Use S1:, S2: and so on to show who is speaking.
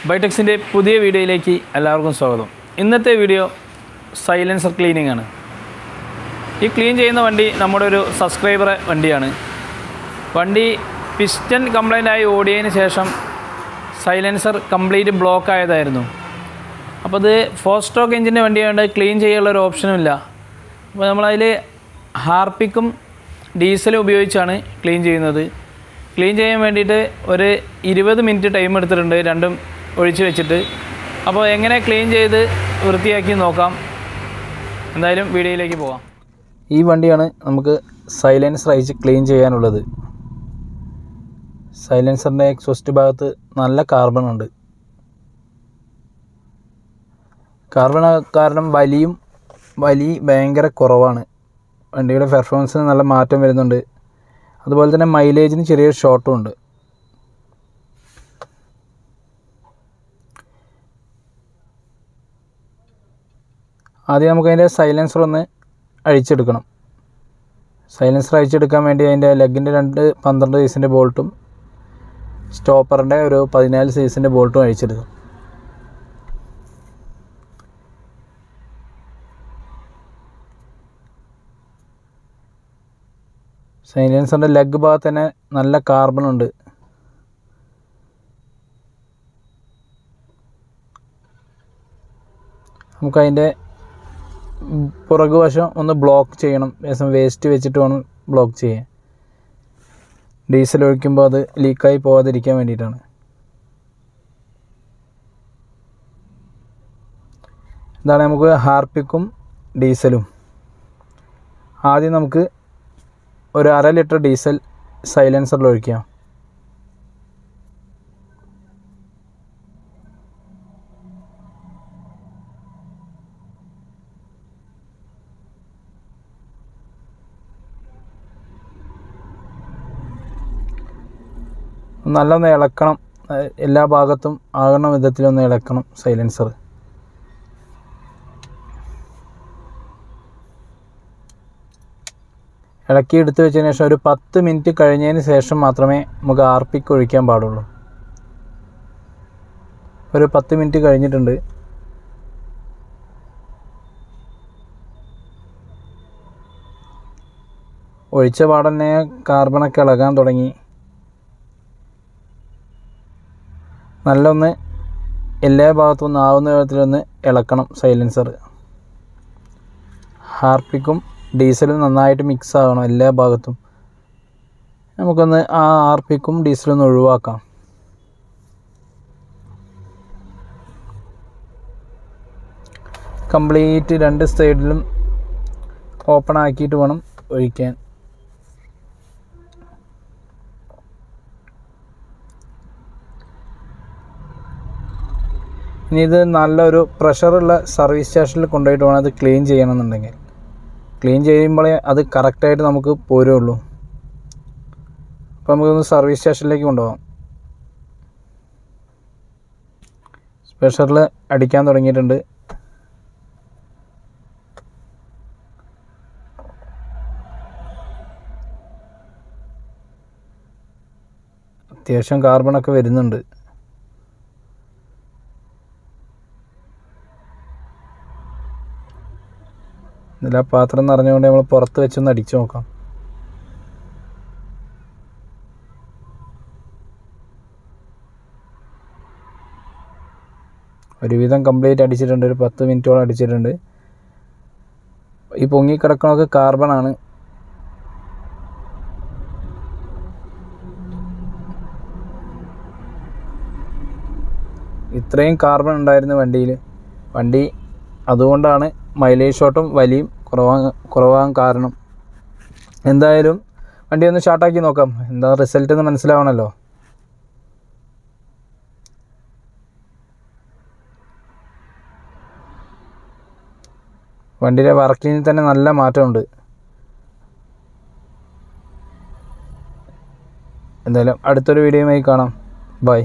S1: ബൈടെക്സിൻ്റെ പുതിയ വീഡിയോയിലേക്ക് എല്ലാവർക്കും സ്വാഗതം. ഇന്നത്തെ വീഡിയോ സൈലൻസർ ക്ലീനിങ് ആണ്. ഈ ക്ലീൻ ചെയ്യുന്ന വണ്ടി നമ്മുടെ ഒരു സബ്സ്ക്രൈബറെ വണ്ടിയാണ്. വണ്ടി പിസ്റ്റൺ കംപ്ലൈൻ്റ് ആയി ഓടിയതിന് ശേഷം സൈലൻസർ കംപ്ലീറ്റ് ബ്ലോക്ക് ആയതായിരുന്നു. അപ്പോൾ അത് 4 സ്ട്രോക്ക് എഞ്ചിൻ്റെ വണ്ടിയായതുകൊണ്ട് ക്ലീൻ ചെയ്യാനുള്ള ഒരു ഓപ്ഷനും ഇല്ല. അപ്പോൾ നമ്മളതിൽ ഹാർപ്പിക്കും ഡീസലും ഉപയോഗിച്ചാണ് ക്ലീൻ ചെയ്യുന്നത്. ക്ലീൻ ചെയ്യാൻ വേണ്ടിയിട്ട് ഒരു 20 മിനിറ്റ് ടൈം എടുത്തിട്ടുണ്ട്, രണ്ടും ഒഴിച്ച് വെച്ചിട്ട്. അപ്പോൾ എങ്ങനെ ക്ലീൻ ചെയ്ത് വൃത്തിയാക്കി നോക്കാം. എന്തായാലും വീഡിയോയിലേക്ക് പോകാം. ഈ വണ്ടിയാണ് നമുക്ക് സൈലൻസർ അയച്ച് ക്ലീൻ ചെയ്യാനുള്ളത്. സൈലൻസറിൻ്റെ എക്സോസ്റ്റ് ഭാഗത്ത് നല്ല കാർബൺ ഉണ്ട്. കാർബൺ കാരണം വലി ഭയങ്കര കുറവാണ്. വണ്ടിയുടെ പെർഫോമൻസിന് നല്ല മാറ്റം വരുന്നുണ്ട്. അതുപോലെ തന്നെ മൈലേജിന് ചെറിയൊരു ഷോർട്ടും ഉണ്ട്. ആദ്യം നമുക്കതിൻ്റെ സൈലൻസർ ഒന്ന് അഴിച്ചെടുക്കണം. സൈലൻസർ അഴിച്ചെടുക്കാൻ വേണ്ടി അതിൻ്റെ ലെഗിൻ്റെ 2 12 സൈസിൻ്റെ ബോൾട്ടും സ്റ്റോപ്പറിൻ്റെ ഒരു 14 സൈസിൻ്റെ ബോൾട്ടും അഴിച്ചെടുക്കും. സൈലൻസറിൻ്റെ ലെഗ് ഭാഗത്ത് തന്നെ നല്ല കാർബൺ ഉണ്ട്. നമുക്കതിൻ്റെ പുറകുവശം ഒന്ന് ബ്ലോക്ക് ചെയ്യണം. വേസ്റ്റ് വെച്ചിട്ട് വേണം ബ്ലോക്ക് ചെയ്യാൻ. ഡീസൽ ഒഴിക്കുമ്പോൾ അത് ലീക്കായി പോകാതിരിക്കാൻ വേണ്ടിയിട്ടാണ്. ഇതാണ് നമുക്ക് ഹാർപ്പിക്കും ഡീസലും. ആദ്യം നമുക്ക് ഒരു 1/2 ലിറ്റർ ഡീസൽ സൈലൻസറിൽ ഒഴിക്കാം. നല്ലൊന്ന് ഇളക്കണം. എല്ലാ ഭാഗത്തും ആകുന്ന വിധത്തിലൊന്ന് ഇളക്കണം സൈലൻസർ. ഇളക്കി എടുത്ത് വെച്ചതിന് ശേഷം ഒരു 10 മിനിറ്റ് കഴിഞ്ഞതിന് ശേഷം മാത്രമേ നമുക്ക് ഹാർപ്പിക്ക് ഒഴിക്കാൻ പാടുള്ളൂ. ഒരു 10 മിനിറ്റ് കഴിഞ്ഞിട്ടുണ്ട്. ഒഴിച്ച പാടന്നെ കാർബണൊക്കെ ഇളകാൻ തുടങ്ങി. നല്ലൊന്ന് എല്ലാ ഭാഗത്തും ഒന്ന് ആവുന്ന വിധത്തിലൊന്ന് ഇളക്കണം സൈലൻസർ. ഹാർപ്പിക്കും ഡീസലും നന്നായിട്ട് മിക്സ് ആകണം എല്ലാ ഭാഗത്തും. നമുക്കൊന്ന് ആ ഹാർപ്പിക്കും ഡീസലൊന്ന് ഒഴിവാക്കാം. കംപ്ലീറ്റ് 2 സൈഡിലും ഓപ്പൺ ആക്കിയിട്ട് വേണം ഒഴിക്കാൻ. ഇനി ഇത് നല്ലൊരു പ്രഷറുള്ള സർവീസ് സ്റ്റേഷനിൽ കൊണ്ടുപോയിട്ട് വേണം അത് ക്ലീൻ ചെയ്യണമെന്നുണ്ടെങ്കിൽ. ക്ലീൻ ചെയ്യുമ്പോഴേ അത് കറക്റ്റായിട്ട് നമുക്ക് പോരുള്ളൂ. അപ്പോൾ നമുക്കൊന്ന് സർവീസ് സ്റ്റേഷനിലേക്ക് കൊണ്ടുപോകാം. പ്രഷറിൽ അടിക്കാൻ തുടങ്ങിയിട്ടുണ്ട്. അത്യാവശ്യം കാർബണൊക്കെ വരുന്നുണ്ട്. ഇതിൽ ആ പാത്രം നിറഞ്ഞുകൊണ്ട് നമ്മൾ പുറത്ത് വെച്ചൊന്ന് അടിച്ചു നോക്കാം. ഒരുവിധം കംപ്ലീറ്റ് അടിച്ചിട്ടുണ്ട്. ഒരു 10 മിനിറ്റോളം അടിച്ചിട്ടുണ്ട്. ഈ പൊങ്ങിക്കിടക്കണമൊക്കെ കാർബണാണ്. ഇത്രയും കാർബൺ ഉണ്ടായിരുന്നു വണ്ടിയിൽ. വണ്ടി അതുകൊണ്ടാണ് മൈലേജ് ഷോട്ടും വലിയും കുറവാകാൻ കാരണം. എന്തായാലും വണ്ടി ഒന്ന് സ്റ്റാർട്ടാക്കി നോക്കാം. എന്താ റിസൾട്ട് എന്ന് മനസ്സിലാവണമല്ലോ. വണ്ടിയുടെ വർക്കിങ്ങിൽ തന്നെ നല്ല മാറ്റമുണ്ട്. എന്തായാലും അടുത്തൊരു വീഡിയോയുമായി കാണാം. ബൈ.